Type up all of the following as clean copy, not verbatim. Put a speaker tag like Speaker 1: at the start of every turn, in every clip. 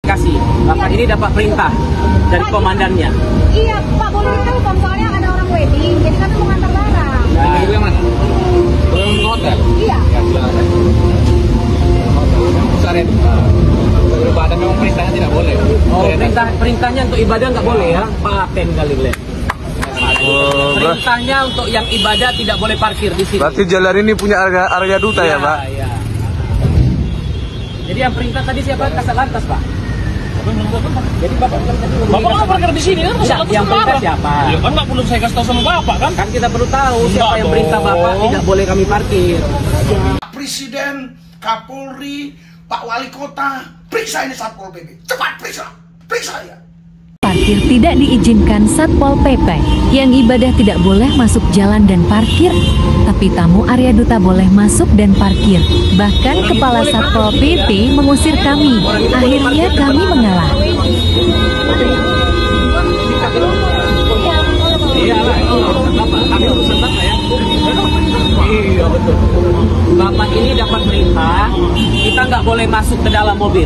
Speaker 1: Kasih, Bapak ini dapat perintah dari komandannya.
Speaker 2: Iya, Pak, boleh ditelepon soalnya ada orang wedding, jadi kami mau ngantar barang.
Speaker 3: Nah, itu yang mana? Belum ke hotel?
Speaker 2: Iya.
Speaker 3: Ya, silakan. Saret. Beribadah memang perintahnya tidak boleh.
Speaker 1: Oh, perintahnya untuk ibadah nggak boleh ya? Paten kali Le. Perintahnya untuk yang ibadah tidak boleh parkir di sini.
Speaker 4: Berarti jalan ini punya area duta ya, Pak?
Speaker 1: Iya. Jadi yang perintah tadi siapa? Kasat Lantas, Pak. Jadi Bapak
Speaker 5: mau parkir di sini kan?
Speaker 1: Yang perintah siapa?
Speaker 5: Ya kan nggak perlu saya kasih tahu sama Bapak kan?
Speaker 1: Kan kita perlu tahu siapa yang perintah Bapak tidak boleh kami parkir.
Speaker 6: Presiden, Kapolri, Pak Wali Kota, periksa ini Satpol PP. Cepat periksa ya.
Speaker 7: Parkir tidak diizinkan Satpol PP. Yang ibadah tidak boleh masuk jalan dan parkir, tapi tamu area duta boleh masuk dan parkir. Bahkan Kepala Satpol PP mengusir kami. Akhirnya kami mengalah.
Speaker 1: Iya betul. Bapak ini dapat perintah, kita nggak boleh masuk ke dalam mobil.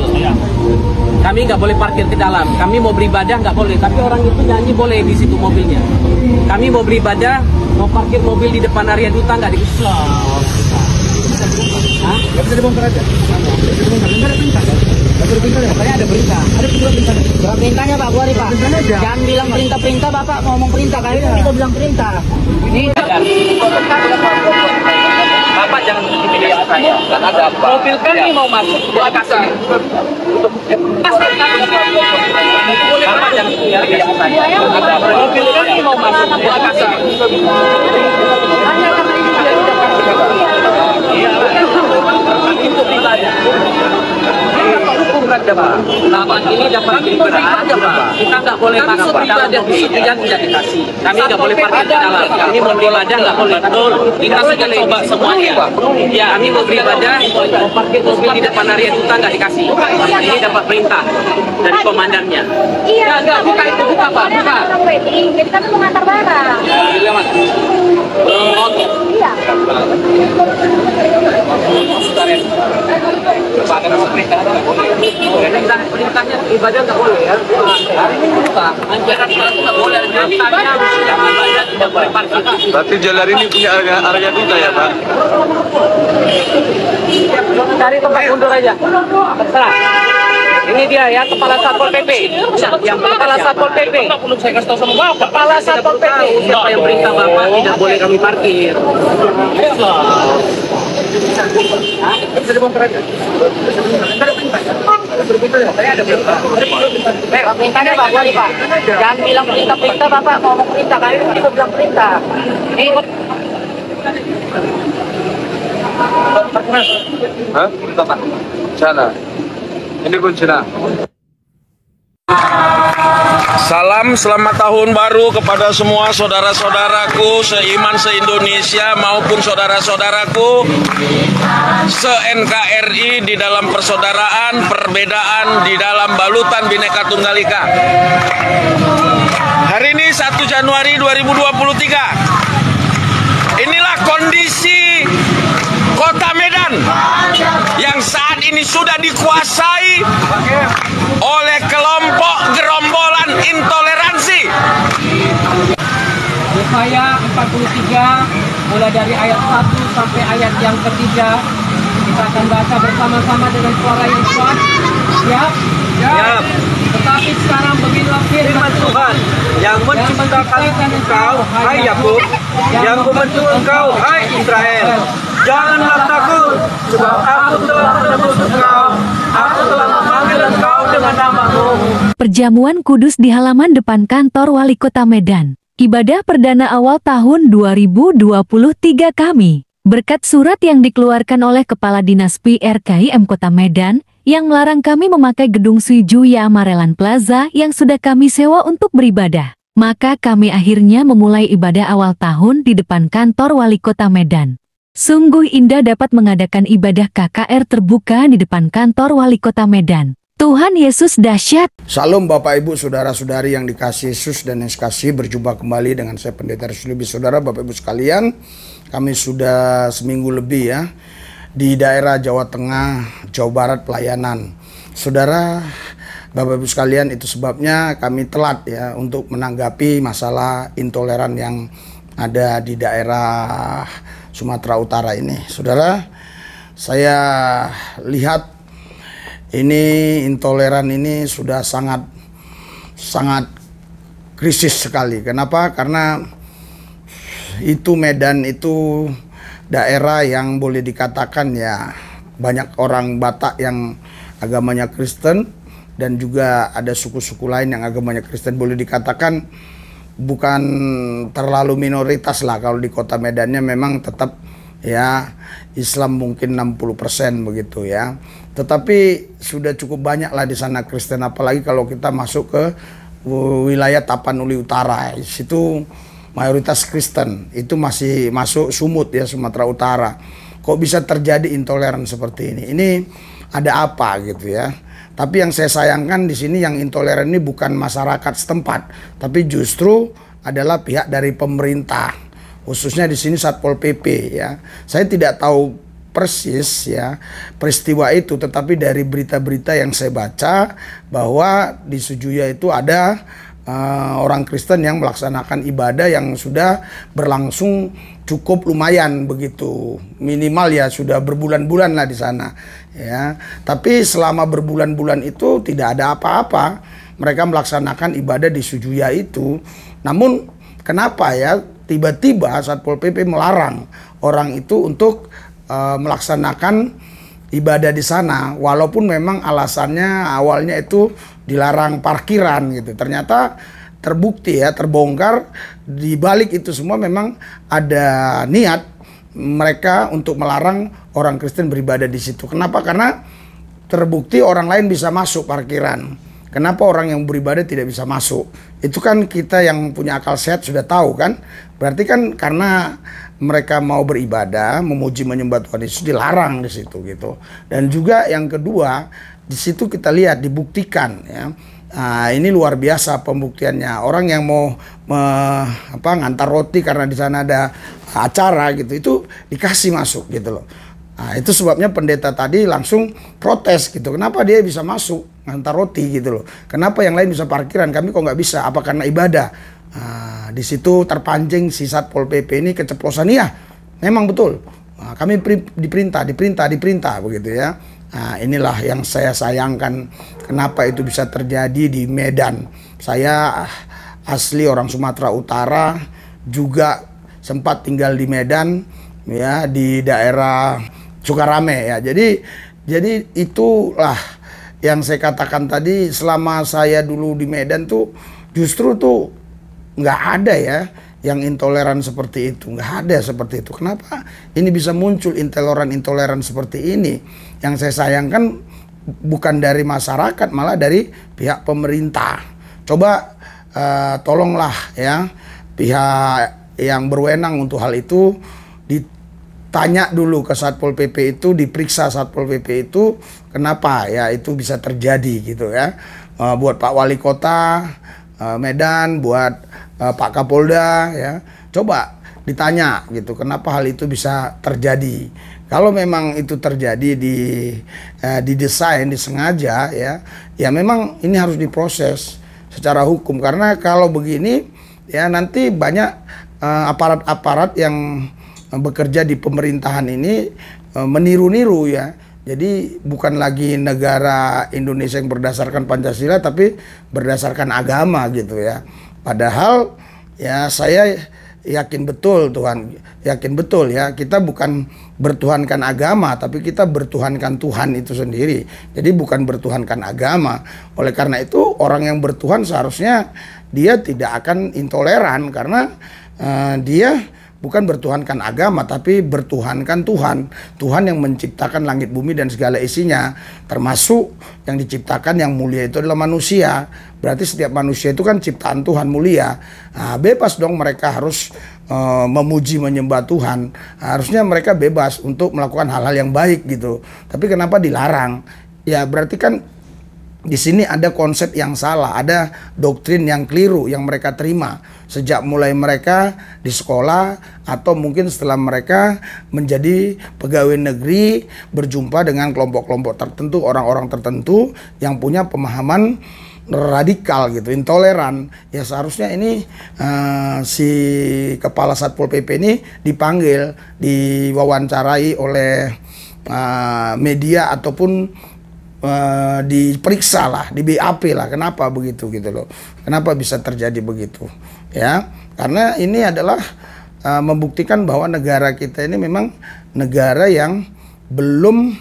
Speaker 1: Kami nggak boleh parkir ke dalam. Kami mau beribadah nggak boleh. Tapi orang itu nyanyi boleh di situ mobilnya. Kami mau beribadah, mau parkir mobil di depan area duta nggak bisa. Hah? Nggak bisa dibongkar aja. Nggak ada perintah. Katanya ada perintah. Ada perintah. Berapa perintahnya Pak Buari Pak? Jangan bilang perintah-perintah Bapak ngomong perintah kali kita bilang perintah. Ini Bapak jangan intimidasi saya. Ada apa? Mobil kami mau masuk ke kasih. Bapak jangan intimidasi saya. Ada apa? Mobil kami mau masuk ke kasih. Hanya karena ini dia tidak kasih. Iya. Itu pribadi. Hukum saja Pak. Bapak ini dapat perintah aja Pak. Kita nggak boleh masuk ke dalam mobil yang tidak dikasih. Kami nggak boleh parkir di dalam. Kami mau beribadah nggak boleh. Betul. Kita sudah coba semuanya. Ya, kami mau beribadah, mau parkir mobil di depan area duta nggak dikasih. Bapak ini dapat perintah dari komandannya.
Speaker 2: Iya.
Speaker 1: Nggak, buka itu, buka Pak, buka.
Speaker 2: Ada orang wedding, jadi kami mau ngantar barang.
Speaker 3: Itu yang mana? Belum ke hotel?
Speaker 2: Iya.
Speaker 3: Saret. Beribadah memang perintahnya tidak boleh.
Speaker 1: Perintahnya ibadah nggak boleh ya. Hari ini buka. Ajaran itu nggak boleh. Perintahnya yang ibadah tidak boleh parkir.
Speaker 4: Berarti jalan ini punya area duta ya, Pak?
Speaker 1: Cari tempat mundur aja. Terserah. Ini dia ya, Kepala Satpol PP. Yang Kepala Satpol PP.
Speaker 5: Nggak perlu saya kasih tahu sama Bapak.
Speaker 1: Kepala Satpol PP. Siapa yang perintah Bapak tidak boleh kami parkir. Bisa dibongkar aja. Ada perintah. Perintahnya Pak Wali Pak. Jangan bilang perintah-perintah Bapak ngomong perintah kali kita bilang perintah. Ini
Speaker 4: Hah?
Speaker 3: Bapak.
Speaker 4: Sana. Ini kuncinya.
Speaker 8: Salam selamat tahun baru kepada semua saudara-saudaraku seiman se-Indonesia maupun saudara-saudaraku se-NKRI di dalam persaudaraan, perbedaan di dalam balutan Bhinneka Tunggal Ika. Hari ini 1 Januari 2023. Inilah kondisi Kota Medan yang saat ini sudah dikuasai oleh kelompok gerombolan intoleransi.
Speaker 1: Yesaya 43 mulai dari ayat 1 sampai ayat yang ketiga. Kita akan baca bersama-sama dengan suara yang kuat. Siap? Siap. Tetapi sekarang beginilah firman Tuhan
Speaker 9: yang menciptakan engkau, hai Yakub, yang membentuk engkau, hai Israel. Janganlah takut, sebab aku telah menebus engkau, aku telah memanggil engkau dengan namamu.
Speaker 7: Perjamuan kudus di halaman depan kantor Wali Kota Medan. Ibadah perdana awal tahun 2023 kami. Berkat surat yang dikeluarkan oleh Kepala Dinas PRKIM Kota Medan, yang melarang kami memakai gedung Srijuya Marelan Plaza yang sudah kami sewa untuk beribadah. Maka kami akhirnya memulai ibadah awal tahun di depan kantor Wali Kota Medan. Sungguh indah dapat mengadakan ibadah KKR terbuka di depan kantor Wali Kota Medan. Tuhan Yesus dahsyat.
Speaker 6: Salam Bapak Ibu Saudara-saudari yang dikasihi Yesus dan yang kasih, berjumpa kembali dengan saya Pendeta Ruslibi. Saudara Bapak Ibu sekalian, kami sudah seminggu lebih ya di daerah Jawa Tengah, Jawa Barat pelayanan. Saudara, Bapak Ibu sekalian, itu sebabnya kami telat ya untuk menanggapi masalah intoleran yang ada di daerah Sumatera Utara ini. Saudara, saya lihat ini intoleran ini sudah sangat krisis sekali. Kenapa? Karena itu Medan itu daerah yang boleh dikatakan ya banyak orang Batak yang agamanya Kristen, dan juga ada suku-suku lain yang agamanya Kristen. Boleh dikatakan bukan terlalu minoritas lah kalau di kota Medannya, memang tetap ya Islam mungkin 60% begitu ya. Tetapi sudah cukup banyak lah di sana Kristen, apalagi kalau kita masuk ke wilayah Tapanuli Utara. Di situ mayoritas Kristen, itu masih masuk Sumut ya, Sumatera Utara. Kok bisa terjadi intoleran seperti ini? Ini ada apa gitu ya? Tapi yang saya sayangkan di sini yang intoleran ini bukan masyarakat setempat, tapi justru adalah pihak dari pemerintah, khususnya di sini Satpol PP ya. Saya tidak tahu persis ya peristiwa itu, tetapi dari berita-berita yang saya baca bahwa di Sujuya itu ada orang Kristen yang melaksanakan ibadah yang sudah berlangsung cukup lumayan begitu, minimal ya sudah berbulan-bulan lah di sana ya. Tapi selama berbulan-bulan itu tidak ada apa-apa, mereka melaksanakan ibadah di Sujuya itu. Namun kenapa ya tiba-tiba Satpol PP melarang orang itu untuk melaksanakan ibadah di sana, walaupun memang alasannya awalnya itu dilarang parkiran gitu. Ternyata terbukti ya, terbongkar di balik itu semua memang ada niat mereka untuk melarang orang Kristen beribadah di situ. Kenapa? Karena terbukti orang lain bisa masuk parkiran. Kenapa orang yang beribadah tidak bisa masuk? Itu kan kita yang punya akal sehat sudah tahu kan. Berarti kan karena mereka mau beribadah, memuji menyembah Tuhan Yesus, dilarang di situ gitu. Dan juga yang kedua, di situ kita lihat dibuktikan ya. Nah, ini luar biasa pembuktiannya. Orang yang mau ngantar roti karena di sana ada acara gitu, itu dikasih masuk gitu loh. Nah, itu sebabnya pendeta tadi langsung protes gitu. Kenapa dia bisa masuk ngantar roti gitu loh? Kenapa yang lain bisa parkiran, kami kok nggak bisa? Apa karena ibadah? Nah, di situ terpancing si Satpol PP ini keceplosan. Iya, memang betul. Nah, kami diperintah begitu ya. Nah, inilah yang saya sayangkan, kenapa itu bisa terjadi di Medan. Saya asli orang Sumatera Utara, juga sempat tinggal di Medan ya, di daerah Sukarame ya. Jadi itulah yang saya katakan tadi, selama saya dulu di Medan tuh justru tuh nggak ada ya yang intoleran seperti itu, nggak ada seperti itu. Kenapa ini bisa muncul intoleran seperti ini? Yang saya sayangkan bukan dari masyarakat, malah dari pihak pemerintah. Coba tolonglah ya pihak yang berwenang untuk hal itu, ditanya dulu ke Satpol PP itu, diperiksa Satpol PP itu kenapa ya itu bisa terjadi gitu ya. Buat Pak Wali Kota Medan, buat Pak Kapolda ya, coba ditanya gitu, kenapa hal itu bisa terjadi. Kalau memang itu terjadi didesain, disengaja ya memang ini harus diproses secara hukum. Karena kalau begini ya nanti banyak aparat-aparat yang bekerja di pemerintahan ini meniru-niru ya. Jadi bukan lagi negara Indonesia yang berdasarkan Pancasila, tapi berdasarkan agama gitu ya. Padahal ya saya yakin betul ya, kita bukan bertuhankan agama, tapi kita bertuhankan Tuhan itu sendiri. Jadi bukan bertuhankan agama. Oleh karena itu orang yang bertuhan seharusnya dia tidak akan intoleran, karena dia bukan bertuhankan agama, tapi bertuhankan Tuhan. Tuhan yang menciptakan langit bumi dan segala isinya, termasuk yang diciptakan yang mulia itu adalah manusia. Berarti setiap manusia itu kan ciptaan Tuhan mulia. Nah, bebas dong mereka harus memuji menyembah Tuhan. Harusnya mereka bebas untuk melakukan hal-hal yang baik gitu. Tapi kenapa dilarang? Ya berarti kan di sini ada konsep yang salah, ada doktrin yang keliru yang mereka terima sejak mulai mereka di sekolah atau mungkin setelah mereka menjadi pegawai negeri, berjumpa dengan kelompok-kelompok tertentu, orang-orang tertentu yang punya pemahaman radikal gitu, intoleran. Ya seharusnya ini si kepala Satpol PP ini dipanggil, diwawancarai oleh media ataupun diperiksa lah, di BAP lah, kenapa begitu gitu loh, kenapa bisa terjadi begitu ya, karena ini adalah membuktikan bahwa negara kita ini memang negara yang belum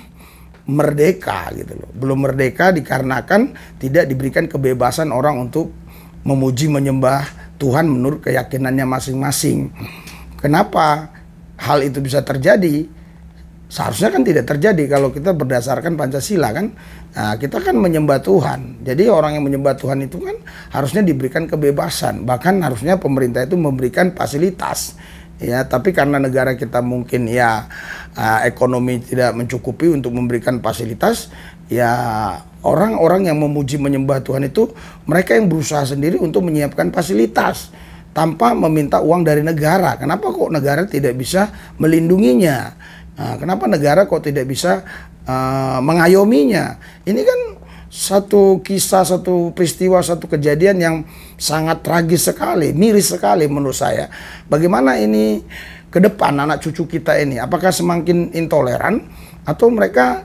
Speaker 6: merdeka gitu loh, belum merdeka dikarenakan tidak diberikan kebebasan orang untuk memuji menyembah Tuhan menurut keyakinannya masing-masing. Kenapa hal itu bisa terjadi? Seharusnya kan tidak terjadi kalau kita berdasarkan Pancasila kan. Nah, kita kan menyembah Tuhan. Jadi orang yang menyembah Tuhan itu kan harusnya diberikan kebebasan. Bahkan harusnya pemerintah itu memberikan fasilitas. Ya, tapi karena negara kita mungkin ya ekonomi tidak mencukupi untuk memberikan fasilitas, ya orang-orang yang memuji menyembah Tuhan itu mereka yang berusaha sendiri untuk menyiapkan fasilitas tanpa meminta uang dari negara. Kenapa kok negara tidak bisa melindunginya? Nah, kenapa negara kok tidak bisa mengayominya? Ini kan satu kisah, satu peristiwa, satu kejadian yang sangat tragis sekali, miris sekali menurut saya. Bagaimana ini ke depan anak cucu kita ini? Apakah semakin intoleran atau mereka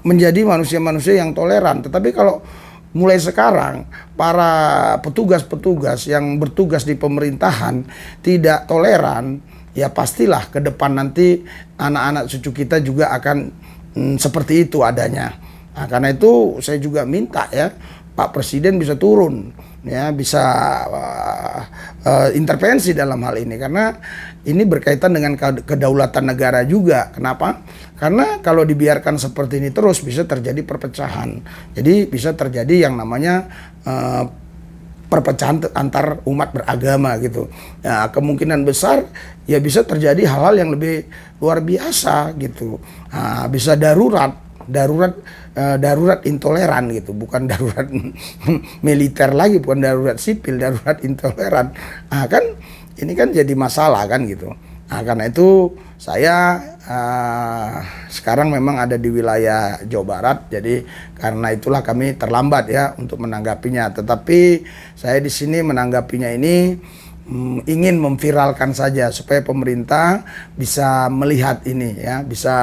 Speaker 6: menjadi manusia-manusia yang toleran? Tetapi kalau mulai sekarang para petugas-petugas yang bertugas di pemerintahan tidak toleran, ya pastilah ke depan nanti anak-anak cucu kita juga akan seperti itu adanya. Nah, karena itu saya juga minta ya Pak Presiden bisa turun, ya bisa intervensi dalam hal ini karena ini berkaitan dengan kedaulatan negara juga. Kenapa? Karena kalau dibiarkan seperti ini terus bisa terjadi perpecahan. Jadi bisa terjadi yang namanya perpecahan antar umat beragama gitu. Nah, kemungkinan besar ya bisa terjadi hal-hal yang lebih luar biasa gitu. Nah, bisa darurat intoleran gitu, bukan darurat militer lagi, bukan darurat sipil, darurat intoleran. Nah, kan ini kan jadi masalah kan gitu. Nah, karena itu saya sekarang memang ada di wilayah Jawa Barat, jadi karena itulah kami terlambat ya untuk menanggapinya. Tetapi saya di sini menanggapinya ini ingin memviralkan saja supaya pemerintah bisa melihat ini ya, bisa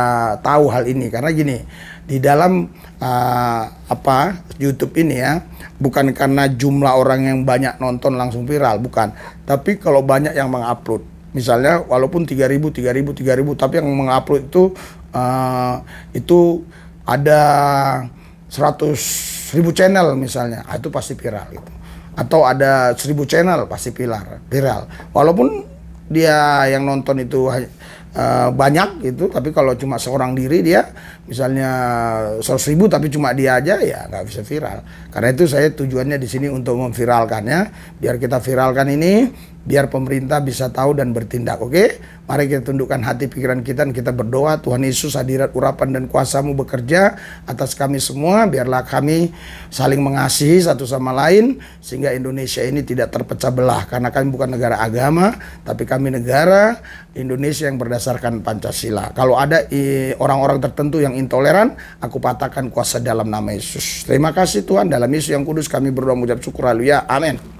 Speaker 6: tahu hal ini. Karena gini, di dalam YouTube ini ya, bukan karena jumlah orang yang banyak nonton langsung viral, bukan. Tapi kalau banyak yang mengupload, misalnya walaupun 3.000, tapi yang mengupload itu ada 100.000 channel misalnya, itu pasti viral gitu. Atau ada 1.000 channel pasti viral. Walaupun dia yang nonton itu banyak gitu, tapi kalau cuma seorang diri dia misalnya 100.000 tapi cuma dia aja, ya nggak bisa viral. Karena itu saya tujuannya di sini untuk memviralkannya, biar kita viralkan ini, biar pemerintah bisa tahu dan bertindak. Oke, mari kita tundukkan hati pikiran kita dan kita berdoa. Tuhan Yesus, hadirat urapan dan kuasa-Mu bekerja atas kami semua. Biarlah kami saling mengasihi satu sama lain sehingga Indonesia ini tidak terpecah belah, karena kami bukan negara agama, tapi kami negara Indonesia yang berdasarkan Pancasila. Kalau ada orang-orang tertentu yang intoleran, aku patahkan kuasa dalam nama Yesus. Terima kasih Tuhan, dalam Yesus yang kudus kami berdoa mengucap syukur, haleluya, amin.